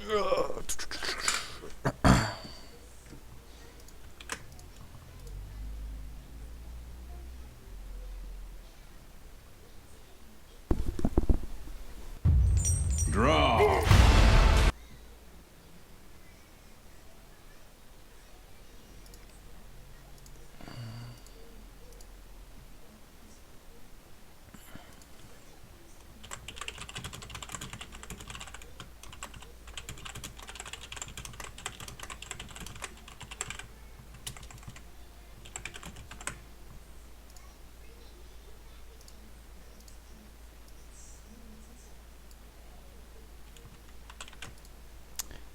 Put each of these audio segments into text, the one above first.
Draw.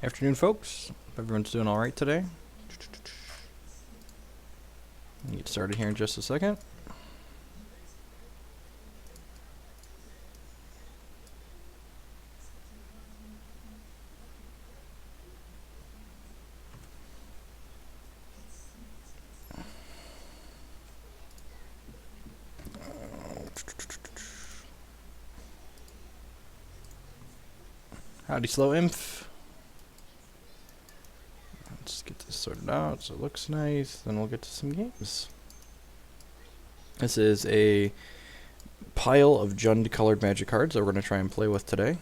Afternoon, folks. Hope everyone's doing all right today. We'll get started here in just a second. Howdy, Slow Inf. Let's get this sorted out so it looks nice. Then we'll get to some games. This is a pile of Jund colored magic cards that we're going to try and play with today.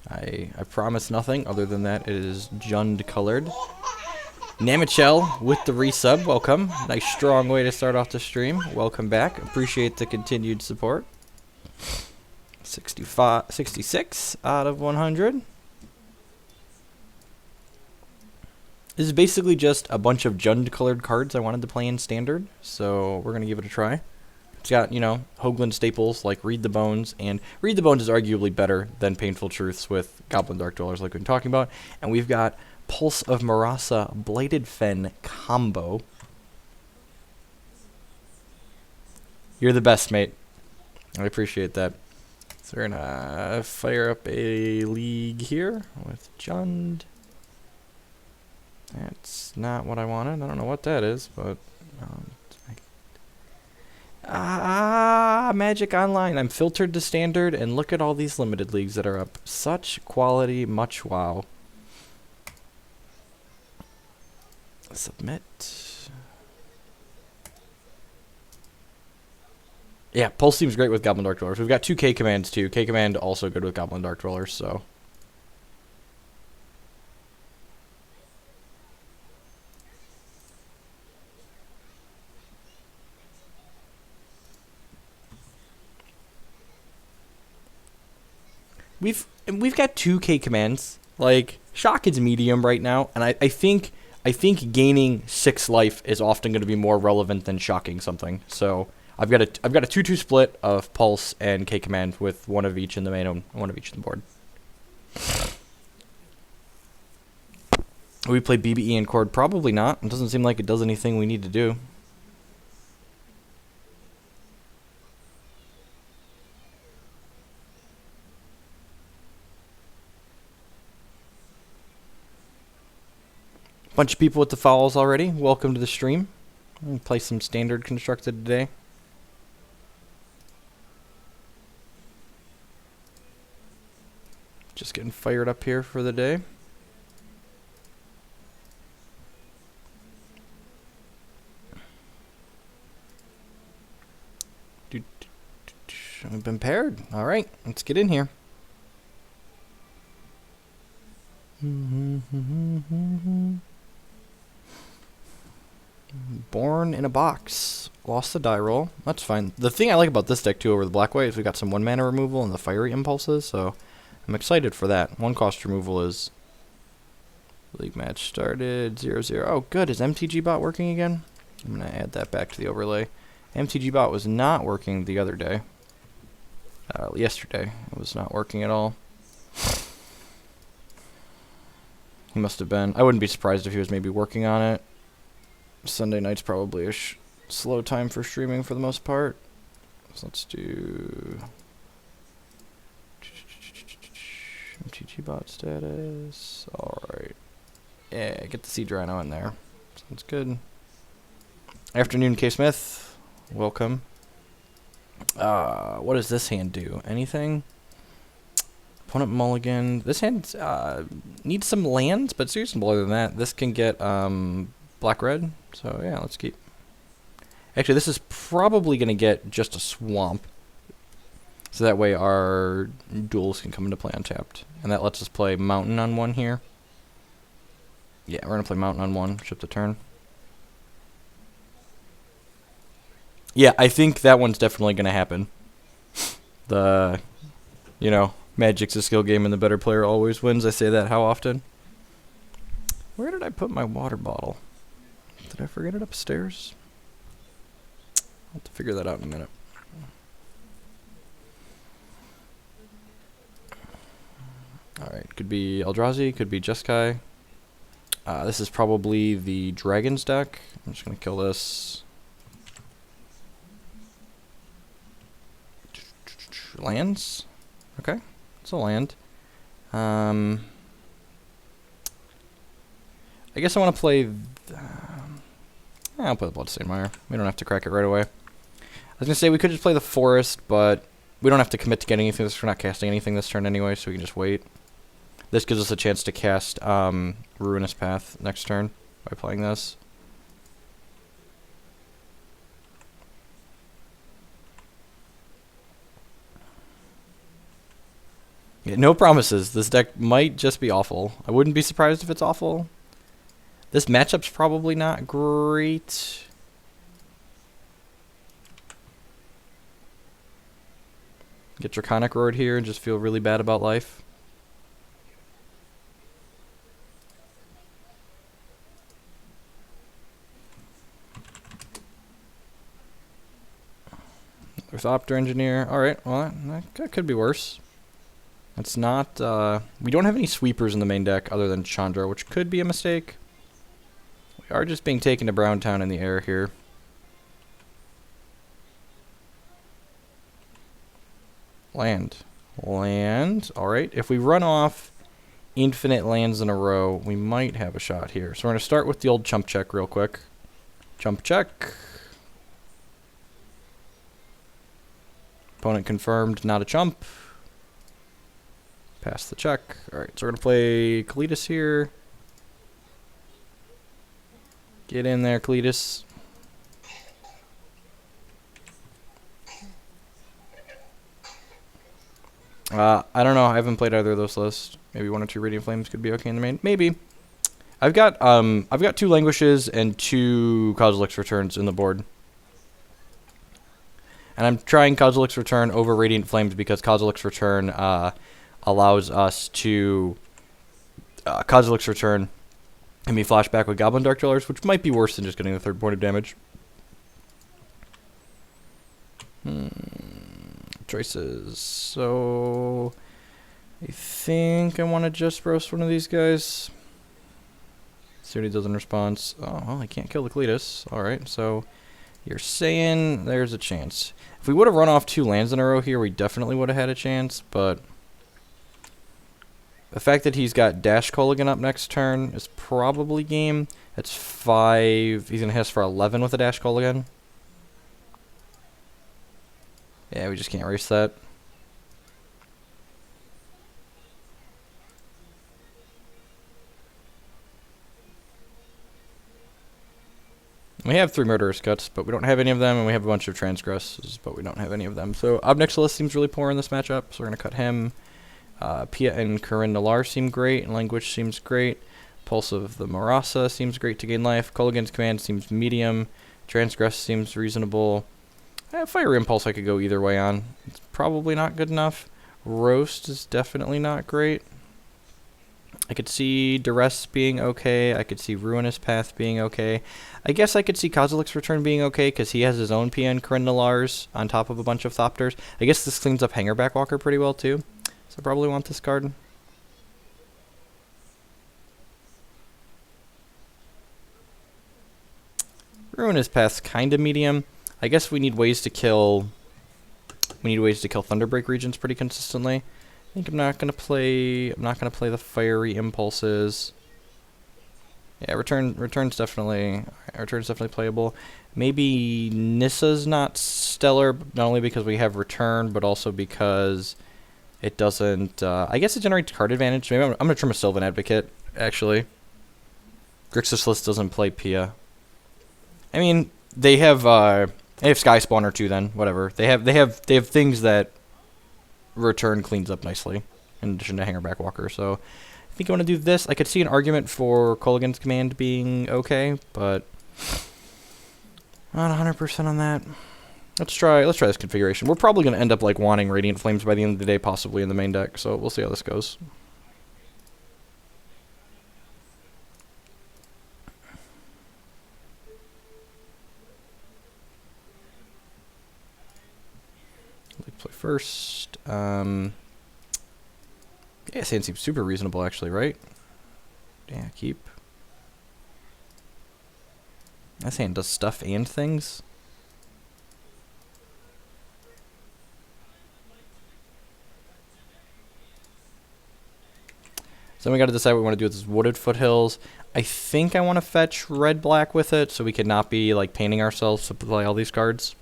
I promise nothing other than that it is Jund colored. Namichel with the resub, welcome. Nice strong way to start off the stream. Welcome back. Appreciate the continued support. 66 out of 100. This is basically just a bunch of Jund colored cards I wanted to play in standard, so we're going to give it a try. It's got, you know, Hoagland staples like Read the Bones, and Read the Bones is arguably better than Painful Truths with Goblin Dark Dwellers like we've been talking about. And we've got Pulse of Marasa Blighted Fen combo. You're the best, mate. I appreciate that. So we're going to fire up a league here with Jund. That's not what I wanted. I don't know what that is, but... Magic Online. I'm filtered to standard, and look at all these limited leagues that are up. Such quality, much wow. Submit. Yeah, Pulse seems great with Goblin Dark Dwellers. We've got two K commands too. K command also good with Goblin Dark Dwellers, so... We've got 2K commands. Like, Shock is medium right now, and I think gaining 6 life is often going to be more relevant than shocking something. So I've got a 2-2 split of Pulse and K command with one of each in the main and one of each in the board. We play BBE and Cord? Probably not. It doesn't seem like it does anything we need to do. Bunch of people with the fouls already. Welcome to the stream. I'm going to play some standard constructed today. Just getting fired up here for the day. We've been paired. All right, let's get in here. Born in a box. Lost the die roll. That's fine. The thing I like about this deck, too, over the black white is we got some 1-mana removal and the fiery impulses, so I'm excited for that. 1-cost removal is... League match started. 0-0. Oh, good. Is MTG bot working again? I'm going to add that back to the overlay. MTG bot was not working the other day. Yesterday. It was not working at all. He must have been. I wouldn't be surprised if he was maybe working on it. Sunday night's probably a slow time for streaming for the most part. So let's do MTG bot status. Alright. Yeah, get the Siege Rhino in there. Sounds good. Afternoon, K. Smith. Welcome. What does this hand do? Anything? Opponent mulligan. This hand needs some lands, but seriously, more than that, this can get black-red. So yeah, let's keep. Actually, this is probably going to get just a swamp. So that way our duels can come into play untapped. And that lets us play mountain on 1 here. Yeah, we're going to play mountain on 1, ship the turn. Yeah, I think that one's definitely going to happen. The, you know, Magic's a skill game and the better player always wins. I say that how often? Where did I put my water bottle? Did I forget it upstairs? I'll have to figure that out in a minute. Alright, could be Eldrazi, could be Jeskai. This is probably the Dragons deck. I'm just going to kill this. Lands? Okay, it's a land. I guess I want to play... I'll play the Bloodstained Mire. We don't have to crack it right away. I was going to say we could just play the Forest, but we don't have to commit to getting anything. We're not casting anything this turn anyway, so we can just wait. This gives us a chance to cast Ruinous Path next turn by playing this. Yeah, no promises. This deck might just be awful. I wouldn't be surprised if it's awful. This matchup's probably not great. Get Draconic Road here and just feel really bad about life. Orthopter Engineer. Alright, well, that could be worse. It's not, we don't have any sweepers in the main deck other than Chandra, which could be a mistake. We are just being taken to Browntown in the air here. Land. Land. Alright, if we run off infinite lands in a row, we might have a shot here. So we're going to start with the old chump check real quick. Chump check. Opponent confirmed, not a chump. Pass the check. Alright, so we're going to play Kalitas here. Get in there, Kalitas. I don't know. I haven't played either of those lists. Maybe 1 or 2 Radiant Flames could be okay in the main. Maybe. I've got 2 Languishes and 2 Kozilek's Returns in the board. And I'm trying Kozilek's Return over Radiant Flames because Kozilek's Return allows us to... Kozilek's Return can be flashback with Goblin Dark Dwellers, which might be worse than just getting the 3rd point of damage. Choices. So... I think I want to just roast one of these guys. See what he does in response. Oh, well, I can't kill the Kalitas. Alright, so... You're saying there's a chance. If we would have run off 2 lands in a row here, we definitely would have had a chance, but... The fact that he's got Dash Kolaghan up next turn is probably game. That's 5. He's going to hit us for 11 with a Dash Kolaghan. Yeah, we just can't erase that. We have 3 Murderous Cuts, but we don't have any of them, and we have a bunch of Transgresses, but we don't have any of them. So Obnixilis seems really poor in this matchup, so we're going to cut him. Pia and Corinne Nalaar seem great, and Languish seems great. Pulse of the Marasa seems great to gain life. Kolaghan's Command seems medium. Transgress seems reasonable. Fire Impulse I could go either way on. It's probably not good enough. Roast is definitely not great. I could see Duress being okay. I could see Ruinous Path being okay. I guess I could see Kozilek's Return being okay because he has his own PN Corinne Nalaars on top of a bunch of Thopters. I guess this cleans up Hangerback Walker pretty well too. So I probably want this card. Ruinous Path's kinda medium. I guess we need ways to kill Thunderbreak regions pretty consistently. I think I'm not gonna play the Fiery Impulses. Yeah, return's definitely playable. Maybe Nissa's not stellar, not only because we have return, but also because It doesn't, I guess it generates card advantage. Maybe I'm going to trim a Sylvan Advocate, actually. Grixis List doesn't play Pia. I mean, they have Sky Spawner too. Then whatever. They have things that return cleans up nicely, in addition to Hangerback Walker. So I think I want to do this. I could see an argument for Kolaghan's Command being okay, but not 100% on that. Let's try this configuration. We're probably going to end up like wanting Radiant Flames by the end of the day, possibly in the main deck. So we'll see how this goes. Let's play first. Yeah, Sand seems super reasonable, actually, right? Yeah, keep. That hand does stuff and things. So then we got to decide what we want to do with this Wooded Foothills. I think I want to fetch red-black with it, so we could not be like painting ourselves to play all these cards.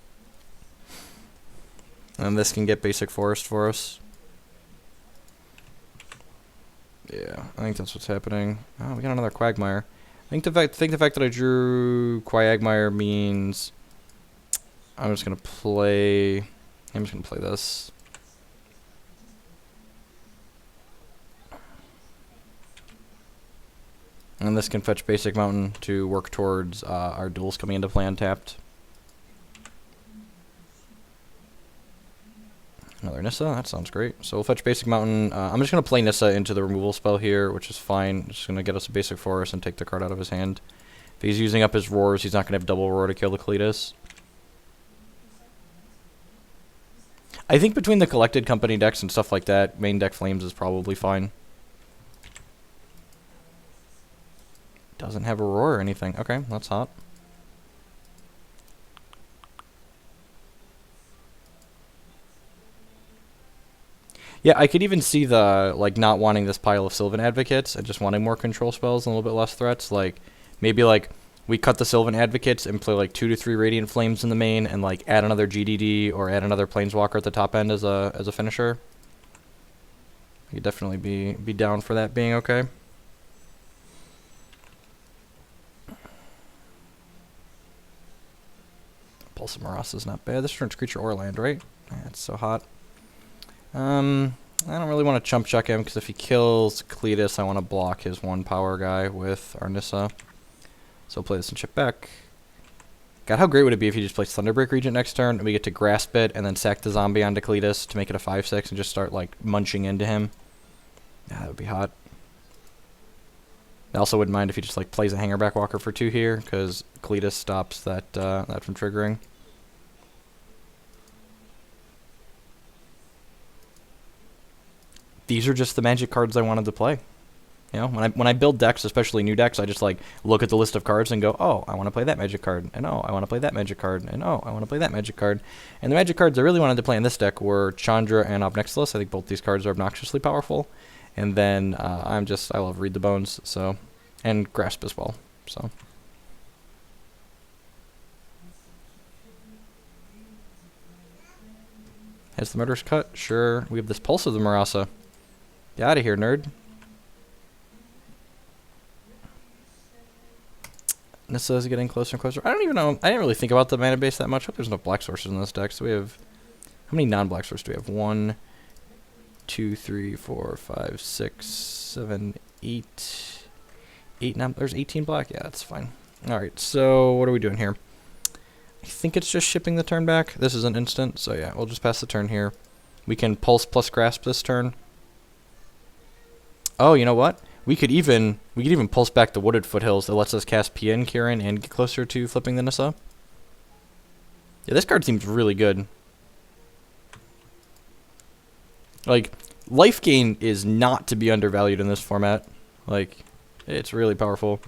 And this can get basic forest for us. Yeah, I think that's what's happening. Oh, we got another Quagmire. I think the fact that I drew Quagmire means I'm just gonna play this. And this can fetch Basic Mountain to work towards our duels coming into play untapped. Another Nissa, that sounds great. So we'll fetch Basic Mountain. I'm just going to play Nissa into the removal spell here, which is fine. Just going to get us a Basic Forest and take the card out of his hand. If he's using up his Roars, he's not going to have double Roar to kill the Cletus. I think between the collected company decks and stuff like that, main deck Flames is probably fine. Doesn't have a Roar or anything. Okay, that's hot. Yeah, I could even see the, like, not wanting this pile of Sylvan Advocates and just wanting more control spells and a little bit less threats. Like, maybe, like, we cut the Sylvan Advocates and play, like, 2 to 3 Radiant Flames in the main and, like, add another GDD or add another Planeswalker at the top end as a finisher. I could definitely be down for that being okay. Pulse of Marasa is not bad. This turns creature or land, right? Yeah, it's so hot. I don't really want to chump check him, because if he kills Cletus, I want to block his 1 power guy with our Nissa. So we'll play this and chip back. God, how great would it be if he just plays Thunderbreak Regent next turn, and we get to grasp it, and then sack the zombie onto Cletus to make it a 5/6, and just start, like, munching into him. Yeah, that would be hot. I also wouldn't mind if he just, like, plays a Hangerback Walker for 2 here, because Cletus stops that from triggering. These are just the Magic cards I wanted to play. You know, when I build decks, especially new decks, I just like look at the list of cards and go, oh, I want to play that Magic card, and oh, I want to play that Magic card, and oh, I want to play that Magic card. And the Magic cards I really wanted to play in this deck were Chandra and Obnexilus. I think both these cards are obnoxiously powerful. And then I love Read the Bones, so, and Grasp as well. So. Has the Murderous Cut? Sure. We have this Pulse of the Marasa. Get out of here, nerd. Nissa is getting closer and closer. I don't even know. I didn't really think about the mana base that much. I hope there's no black sources in this deck. So we have... How many non-black sources do we have? 1, 2, 3, 4, 5, 6, 7, 8. 8 non... There's 18 black? Yeah, that's fine. Alright, so what are we doing here? I think it's just shipping the turn back. This is an instant, so yeah, we'll just pass the turn here. We can Pulse plus Grasp this turn. Oh, you know what? We could even pulse back the Wooded Foothills that lets us cast Pia and Kirin and get closer to flipping the Nissa. Yeah, this card seems really good. Like, life gain is not to be undervalued in this format. Like, it's really powerful.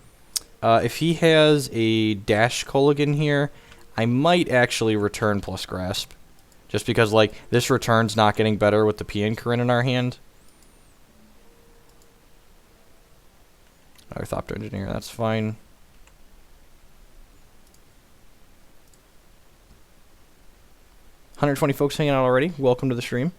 If he has a Dash Kolaghan here, I might actually return plus Grasp. Just because, like, this return's not getting better with the Pia and Kirin in our hand. Orthopter Engineer, that's fine. 120 folks hanging out already. Welcome to the stream.